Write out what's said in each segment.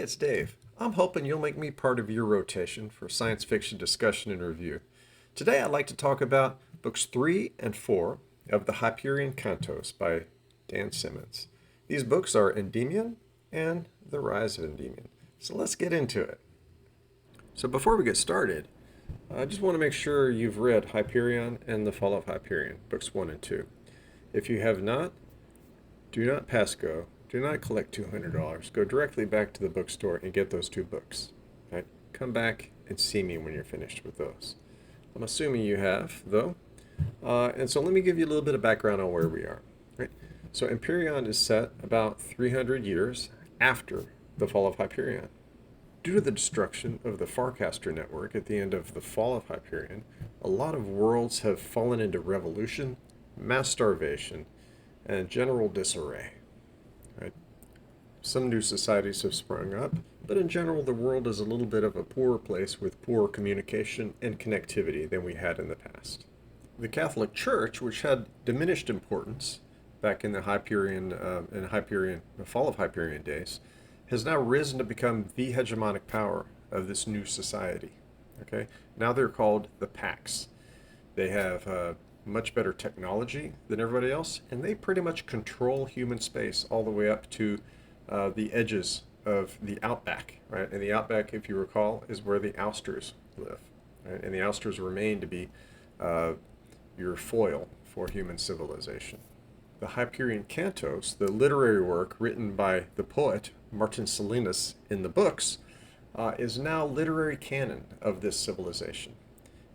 it's Dave. I'm hoping you'll make me part of your rotation for science fiction discussion and review. Today I'd like to talk about books 3 and 4 of the Hyperion Cantos by Dan Simmons. These books are Endymion and The Rise of Endymion. So let's get into it. So before we get started, I just want to make sure you've read Hyperion and The Fall of Hyperion, books 1 and 2. If you have not, do not pass go. Do not collect $200. Go directly back to the bookstore and get those two books. Right? Come back and see me when you're finished with those. I'm assuming you have, though. And so let me give you a little bit of background on where we are. Right? So Hyperion is set about 300 years after the fall of Hyperion. Due to the destruction of the Farcaster network at the end of the fall of Hyperion, a lot of worlds have fallen into revolution, mass starvation, and general disarray. Right? Some new societies have sprung up, but in general the world is a little bit of a poorer place with poorer communication and connectivity than we had in the past. The Catholic Church, which had diminished importance back in the fall of Hyperion days, has now risen to become the hegemonic power of this new society. Okay, now they're called the Pax. They have much better technology than everybody else, and they pretty much control human space all the way up to the edges of the outback, right? And the outback, if you recall, is where the ousters live, right? And the ousters remain to be your foil for human civilization. The Hyperion Cantos, the literary work written by the poet Martin Salinas in the books, is now literary canon of this civilization.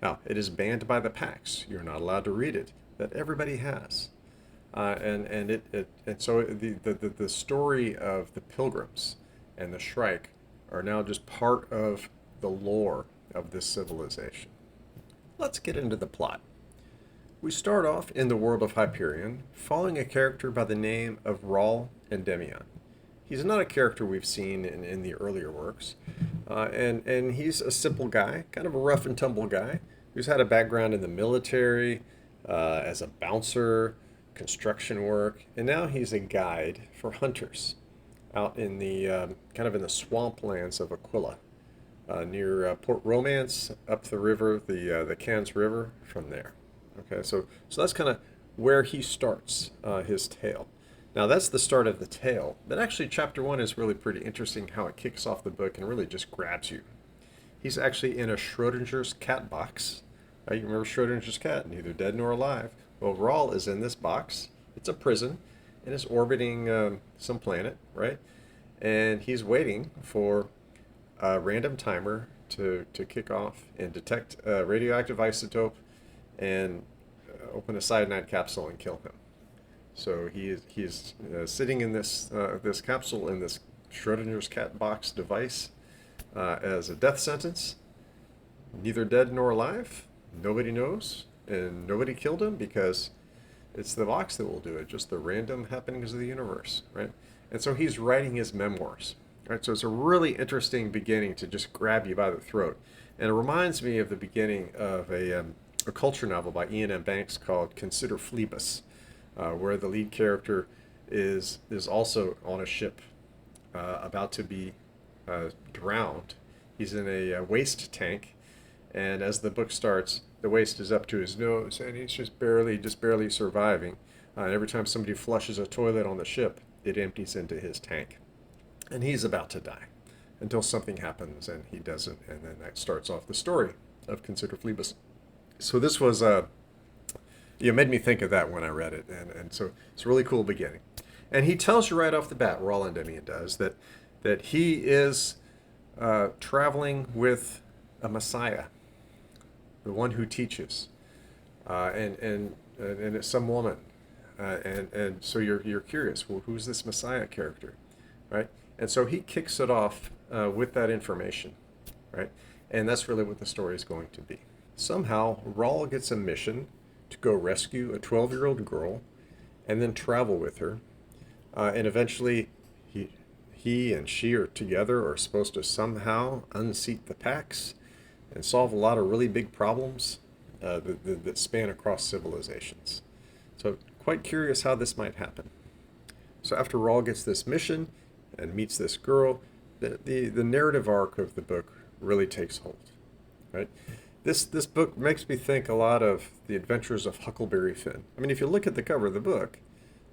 Now, it is banned by the Pax. You're not allowed to read it. That everybody has. And so the story of the pilgrims and the Shrike are now just part of the lore of this civilization. Let's get into the plot. We start off in the world of Hyperion, following a character by the name of Endymion. He's not a character we've seen in the earlier works, and he's a simple guy, kind of a rough and tumble guy, who's had a background in the military, as a bouncer, construction work, and now he's a guide for hunters out in the kind of in the swamplands of Aquila, near Port Romance, up the river, the Cannes River, from there. Okay, so that's kind of where he starts his tale. Now that's the start of the tale, but actually chapter 1 is really pretty interesting how it kicks off the book and really just grabs you. He's actually in a Schrodinger's cat box. You remember Schrodinger's cat, neither dead nor alive. Well, Rahl is in this box. It's a prison, and it's orbiting some planet, right? And he's waiting for a random timer to kick off and detect a radioactive isotope and open a cyanide capsule and kill him. So he's sitting in this capsule in this Schrodinger's cat box device as a death sentence. Neither dead nor alive. Nobody knows, and nobody killed him because it's the box that will do it. Just the random happenings of the universe, right? And so he's writing his memoirs. Right? So it's a really interesting beginning to just grab you by the throat, and it reminds me of the beginning of a culture novel by Ian M. Banks called Consider Phlebas, where the lead character is also on a ship about to be drowned. He's in a waste tank, and as the book starts, the waste is up to his nose, and he's just barely surviving. And every time somebody flushes a toilet on the ship, it empties into his tank, and he's about to die until something happens, and he doesn't, and then that starts off the story of Consider Phlebas. So this was made me think of that when I read it, and so it's a really cool beginning. And he tells you right off the bat, Endymion does, that he is traveling with a Messiah, the one who teaches, and it's some woman, and so you're curious. Well, who's this Messiah character, right? And so he kicks it off with that information, right? And that's really what the story is going to be. Somehow, Rahl gets a mission to go rescue a 12-year-old girl and then travel with her. And eventually, he and she are together are supposed to somehow unseat the Pax and solve a lot of really big problems that span across civilizations. So quite curious how this might happen. So after Rahl gets this mission and meets this girl, the narrative arc of the book really takes hold, right? This book makes me think a lot of the Adventures of Huckleberry Finn. I mean, if you look at the cover of the book,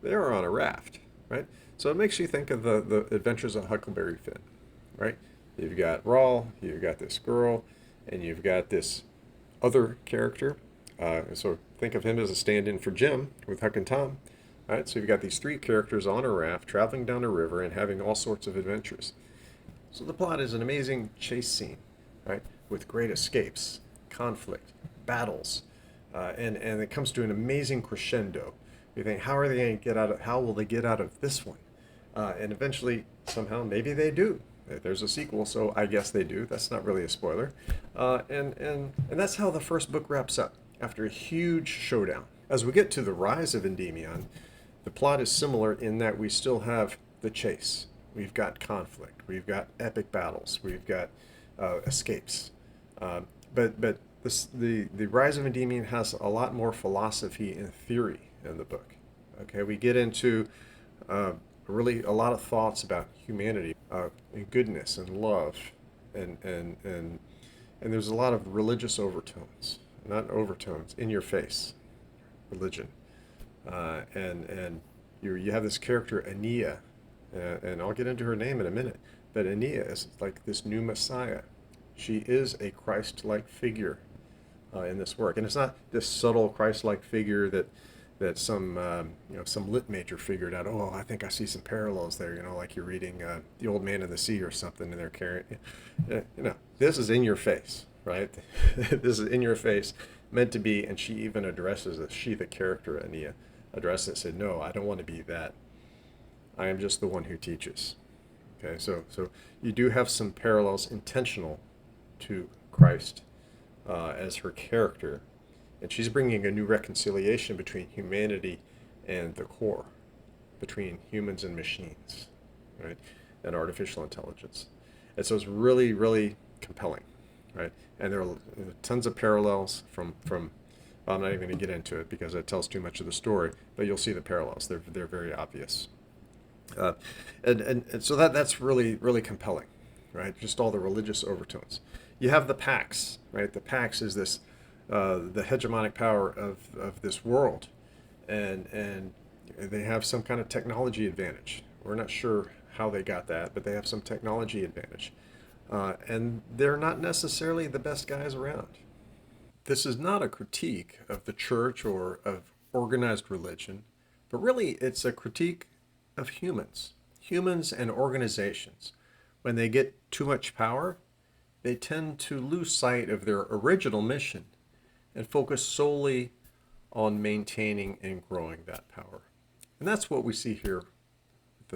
they're on a raft, right? So it makes you think of the Adventures of Huckleberry Finn, right? You've got Rawl, you've got this girl, and you've got this other character. So think of him as a stand-in for Jim with Huck and Tom. All right, so you've got these three characters on a raft traveling down a river and having all sorts of adventures. So the plot is an amazing chase scene, right, with great escapes, conflict, battles, and it comes to an amazing crescendo. You think, how are they going to get out of? How will they get out of this one? And eventually, somehow, maybe they do. There's a sequel, so I guess they do. That's not really a spoiler. And that's how the first book wraps up, after a huge showdown. As we get to the rise of Endymion, the plot is similar in that we still have the chase. We've got conflict. We've got epic battles. We've got escapes. But the rise of Endymion has a lot more philosophy and theory in the book. Okay, we get into really a lot of thoughts about humanity, and goodness and love, and there's a lot of religious overtones, not overtones, in your face, religion, and you have this character Ania, and I'll get into her name in a minute, but Ania is like this new Messiah. She is a Christ-like figure in this work, and it's not this subtle Christ-like figure that some lit major figured out. Oh, I think I see some parallels there. Like you're reading The Old Man and the Sea or something, and they're carrying. This is in your face, right? This is in your face, meant to be. And she even addresses it. She, the character Ania, addressed it. Said, "No, I don't want to be that. I am just the one who teaches." Okay, so you do have some parallels intentional to Christ as her character. And she's bringing a new reconciliation between humanity and the core, between humans and machines, right, and artificial intelligence. And so it's really, really compelling, right? And there are tons of parallels from well, I'm not even going to get into it because it tells too much of the story, but you'll see the parallels. They're very obvious. And so that's really, really compelling, right? Just all the religious overtones. You have the Pax, right? The Pax is this the hegemonic power of this world, and they have some kind of technology advantage. We're not sure how they got that, but they have some technology advantage, and they're not necessarily the best guys around. This is not a critique of the church or of organized religion, but really it's a critique of humans and organizations. When they get too much power, they tend to lose sight of their original mission and focus solely on maintaining and growing that power. And that's what we see here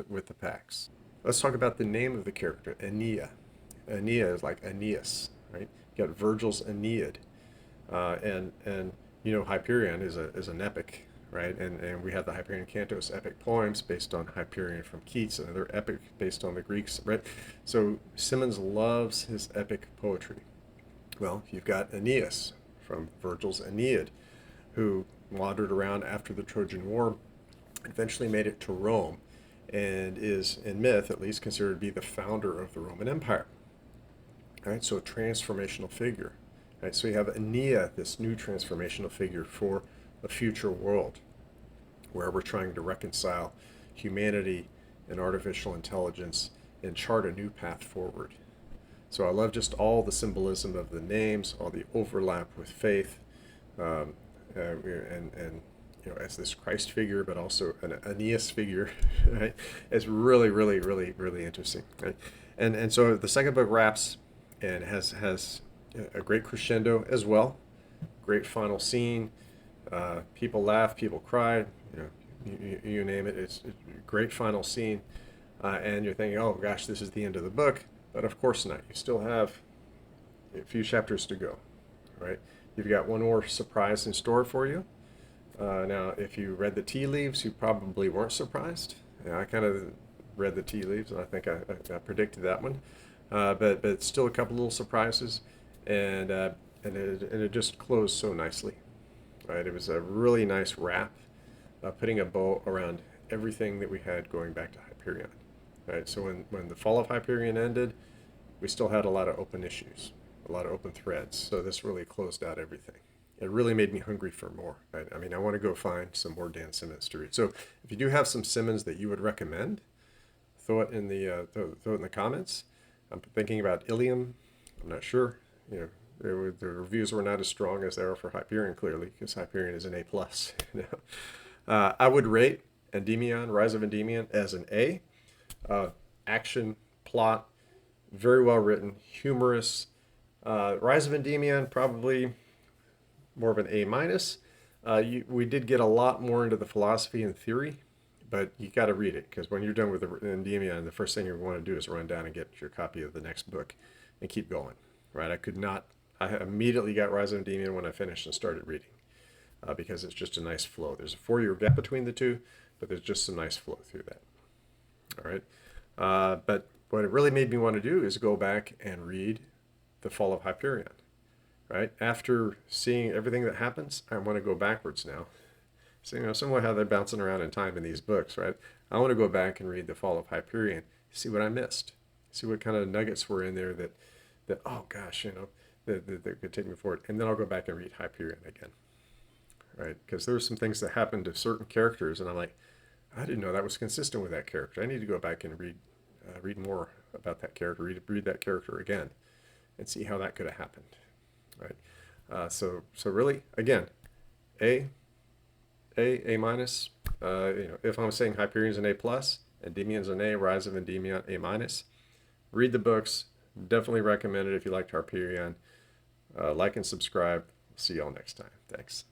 with the Pax. Let's talk about the name of the character, Aeneas. Aeneas is like Aeneas, right? You got Virgil's Aeneid, and Hyperion is an epic, right? And we have the Hyperion Cantos epic poems based on Hyperion from Keats, another epic based on the Greeks, right? So Symonds loves his epic poetry. Well, you've got Aeneas from Virgil's Aeneid, who wandered around after the Trojan War, eventually made it to Rome, and is, in myth at least, considered to be the founder of the Roman Empire. All right, so a transformational figure. All right, so you have Aeneas, this new transformational figure for a future world where we're trying to reconcile humanity and artificial intelligence and chart a new path forward. So I love just all the symbolism of the names, all the overlap with faith, and as this Christ figure, but also an Aeneas figure, right? It's really, really, really, really interesting, right? And so the second book wraps and has a great crescendo as well, great final scene. People laugh, people cry, you name it. It's a great final scene, and you're thinking, oh gosh, this is the end of the book. But of course not. You still have a few chapters to go, right? You've got one more surprise in store for you. Now, if you read the tea leaves, you probably weren't surprised. I kind of read the tea leaves, and I think I predicted that one. But still a couple little surprises, and it just closed so nicely, right? It was a really nice wrap, putting a bow around everything that we had going back to Hyperion. right? So when the fall of Hyperion ended, we still had a lot of open issues, a lot of open threads. So this really closed out everything. It really made me hungry for more. Right? I mean, I want to go find some more Dan Simmons to read. So if you do have some Simmons that you would recommend, throw it in the comments. I'm thinking about Ilium. I'm not sure. You know, the reviews were not as strong as they are for Hyperion, clearly, because Hyperion is an A plus. I would rate Endymion, Rise of Endymion, as an A. Action, plot, very well written, humorous. Rise of Endymion, probably more of an A minus. We did get a lot more into the philosophy and theory, but you got to read it, because when you're done with the Endymion, the first thing you want to do is run down and get your copy of the next book and keep going. Right? I immediately got Rise of Endymion when I finished and started reading, because it's just a nice flow. There's a 4-year gap between the two, but there's just some nice flow through that. All right. But what it really made me want to do is go back and read The Fall of Hyperion. Right? After seeing everything that happens, I want to go backwards now. So, somewhat how they're bouncing around in time in these books, right? I want to go back and read The Fall of Hyperion, see what I missed, see what kind of nuggets were in there that oh gosh, that could take me forward. And then I'll go back and read Hyperion again, right? Because there were some things that happened to certain characters, and I'm like, I didn't know that was consistent with that character. I need to go back and read more about that character, read that character again, and see how that could have happened, right? So really, again, A minus. If I'm saying Hyperion's an A plus, Endymion's an A, Rise of Endymion A minus. Read the books. Definitely recommend it if you liked Hyperion. Like and subscribe. See y'all next time. Thanks.